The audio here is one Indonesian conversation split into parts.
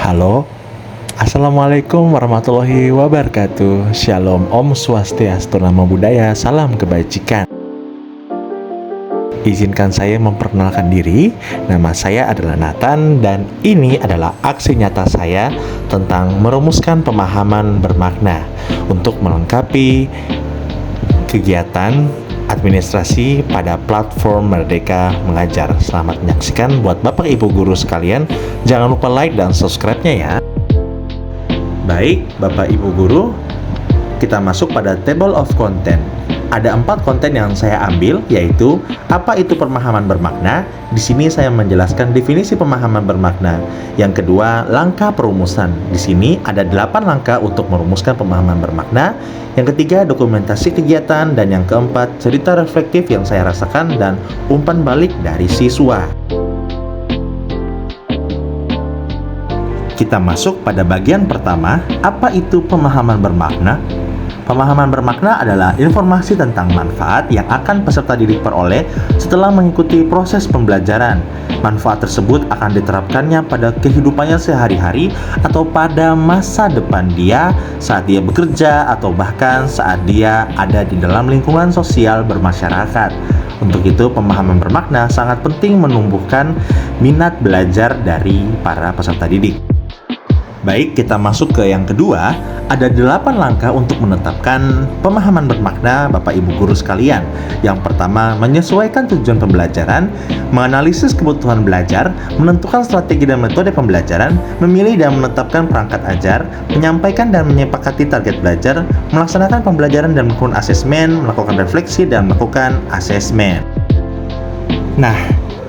Halo, Assalamualaikum warahmatullahi wabarakatuh. Shalom, Om Swastiastu, Namo Buddhaya, salam kebajikan. Izinkan saya memperkenalkan diri. Nama saya adalah Nathan dan ini adalah aksi nyata saya tentang merumuskan pemahaman bermakna untuk melengkapi kegiatan administrasi pada platform Merdeka Mengajar. Selamat menyaksikan buat Bapak Ibu guru sekalian. Jangan lupa like dan subscribe-nya ya. Baik, Bapak Ibu guru, kita masuk pada table of content. Ada 4 konten yang saya ambil, yaitu apa itu pemahaman bermakna. Di sini saya menjelaskan definisi pemahaman bermakna. Yang kedua, langkah perumusan. Di sini ada 8 langkah untuk merumuskan pemahaman bermakna. Yang ketiga, dokumentasi kegiatan. Dan yang keempat, cerita reflektif yang saya rasakan dan umpan balik dari siswa. Kita masuk pada bagian pertama, apa itu pemahaman bermakna? Pemahaman bermakna adalah informasi tentang manfaat yang akan peserta didik peroleh setelah mengikuti proses pembelajaran. Manfaat tersebut akan diterapkannya pada kehidupannya sehari-hari atau pada masa depan dia saat dia bekerja atau bahkan saat dia ada di dalam lingkungan sosial bermasyarakat. Untuk itu, pemahaman bermakna sangat penting menumbuhkan minat belajar dari para peserta didik. Baik, kita masuk ke yang kedua. Ada 8 langkah untuk menetapkan pemahaman bermakna Bapak Ibu guru sekalian. Yang pertama, menyesuaikan tujuan pembelajaran, menganalisis kebutuhan belajar, menentukan strategi dan metode pembelajaran, memilih dan menetapkan perangkat ajar, menyampaikan dan menyepakati target belajar, melaksanakan pembelajaran dan melakukan asesmen, melakukan refleksi dan melakukan asesmen. Nah,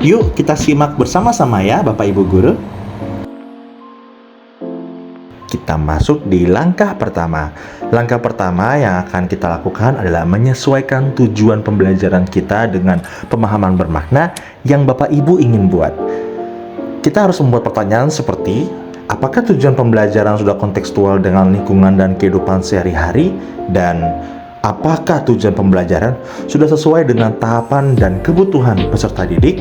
yuk kita simak bersama-sama ya Bapak Ibu guru. Kita masuk di langkah pertama. Langkah pertama yang akan kita lakukan adalah menyesuaikan tujuan pembelajaran kita dengan pemahaman bermakna yang Bapak Ibu ingin buat. Kita harus membuat pertanyaan seperti, apakah tujuan pembelajaran sudah kontekstual dengan lingkungan dan kehidupan sehari-hari? Dan apakah tujuan pembelajaran sudah sesuai dengan tahapan dan kebutuhan peserta didik?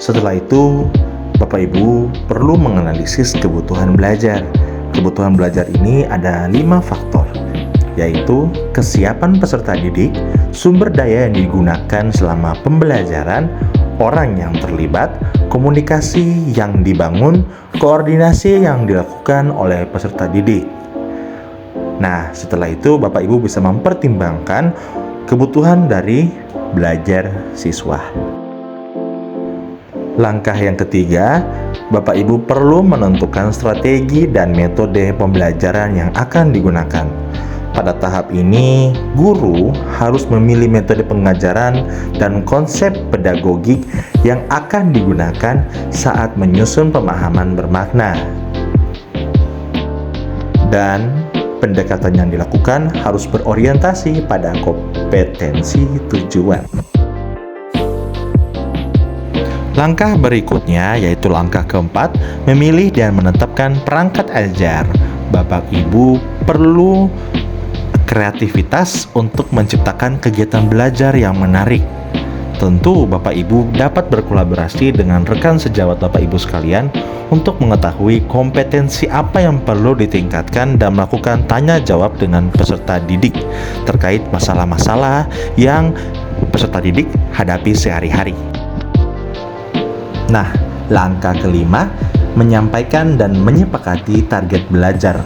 Setelah itu, Bapak Ibu perlu menganalisis kebutuhan belajar. Kebutuhan belajar ini ada 5 faktor, yaitu kesiapan peserta didik, sumber daya yang digunakan selama pembelajaran, orang yang terlibat, komunikasi yang dibangun, koordinasi yang dilakukan oleh peserta didik. Nah, setelah itu Bapak Ibu bisa mempertimbangkan kebutuhan dari belajar siswa. Langkah yang ketiga, Bapak Ibu perlu menentukan strategi dan metode pembelajaran yang akan digunakan. Pada tahap ini, guru harus memilih metode pengajaran dan konsep pedagogik yang akan digunakan saat menyusun pemahaman bermakna. Dan pendekatan yang dilakukan harus berorientasi pada kompetensi tujuan. Langkah berikutnya yaitu langkah keempat, memilih dan menetapkan perangkat ajar. Bapak Ibu perlu kreativitas untuk menciptakan kegiatan belajar yang menarik. Tentu Bapak Ibu dapat berkolaborasi dengan rekan sejawat Bapak Ibu sekalian untuk mengetahui kompetensi apa yang perlu ditingkatkan dan melakukan tanya jawab dengan peserta didik terkait masalah-masalah yang peserta didik hadapi sehari-hari. Nah, langkah kelima, menyampaikan dan menyepakati target belajar.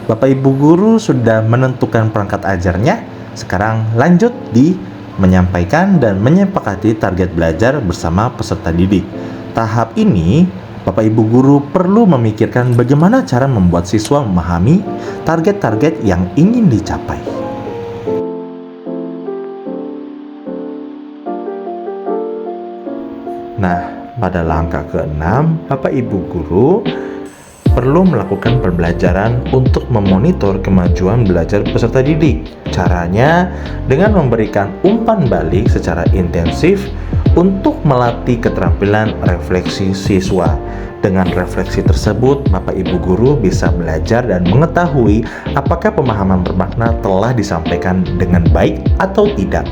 Bapak Ibu guru sudah menentukan perangkat ajarnya, sekarang lanjut di menyampaikan dan menyepakati target belajar bersama peserta didik. Tahap ini, Bapak Ibu guru perlu memikirkan bagaimana cara membuat siswa memahami target-target yang ingin dicapai. Nah, pada langkah ke-6, Bapak Ibu guru perlu melakukan pembelajaran untuk memonitor kemajuan belajar peserta didik. Caranya dengan memberikan umpan balik secara intensif untuk melatih keterampilan refleksi siswa. Dengan refleksi tersebut, Bapak Ibu guru bisa belajar dan mengetahui apakah pemahaman bermakna telah disampaikan dengan baik atau tidak.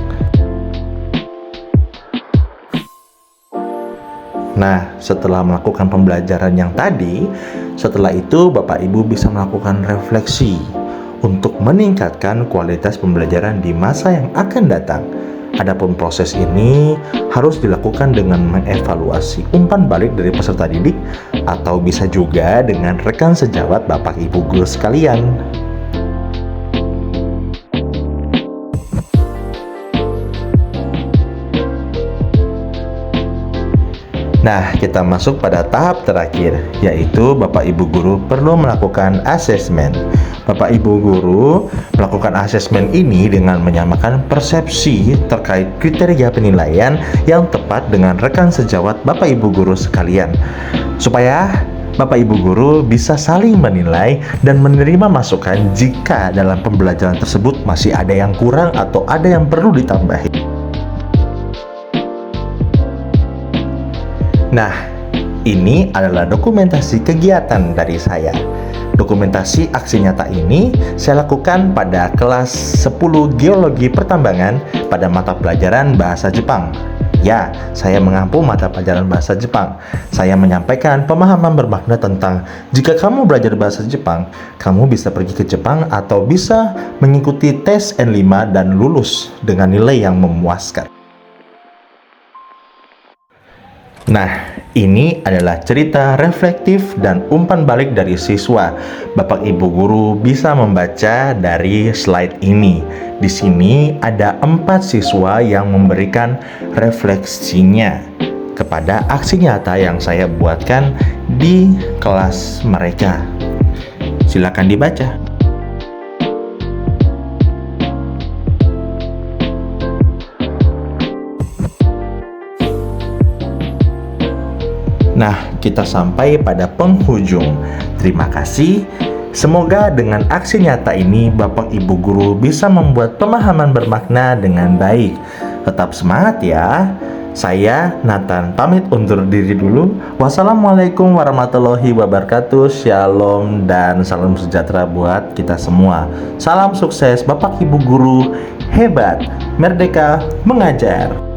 Nah, setelah melakukan pembelajaran yang tadi, setelah itu Bapak Ibu bisa melakukan refleksi untuk meningkatkan kualitas pembelajaran di masa yang akan datang. Adapun proses ini harus dilakukan dengan mengevaluasi umpan balik dari peserta didik atau bisa juga dengan rekan sejawat Bapak Ibu guru sekalian. Nah, kita masuk pada tahap terakhir, yaitu Bapak Ibu guru perlu melakukan asesmen. Bapak Ibu guru melakukan asesmen ini dengan menyamakan persepsi terkait kriteria penilaian yang tepat dengan rekan sejawat Bapak Ibu guru sekalian, supaya Bapak Ibu guru bisa saling menilai dan menerima masukan jika dalam pembelajaran tersebut masih ada yang kurang atau ada yang perlu ditambahi. Nah, ini adalah dokumentasi kegiatan dari saya. Dokumentasi aksi nyata ini saya lakukan pada kelas 10 Geologi Pertambangan pada mata pelajaran Bahasa Jepang. Ya, saya mengampu mata pelajaran Bahasa Jepang. Saya menyampaikan pemahaman bermakna tentang jika kamu belajar Bahasa Jepang, kamu bisa pergi ke Jepang atau bisa mengikuti tes N5 dan lulus dengan nilai yang memuaskan. Nah, ini adalah cerita reflektif dan umpan balik dari siswa. Bapak Ibu guru bisa membaca dari slide ini. Di sini ada 4 siswa yang memberikan refleksinya kepada aksi nyata yang saya buatkan di kelas mereka. Silakan dibaca. Nah, kita sampai pada penghujung. Terima kasih. Semoga dengan aksi nyata ini Bapak Ibu guru bisa membuat pemahaman bermakna dengan baik. Tetap semangat ya. Saya Nathan pamit undur diri dulu. Wassalamualaikum warahmatullahi wabarakatuh. Shalom dan salam sejahtera buat kita semua. Salam sukses Bapak Ibu guru hebat, merdeka mengajar.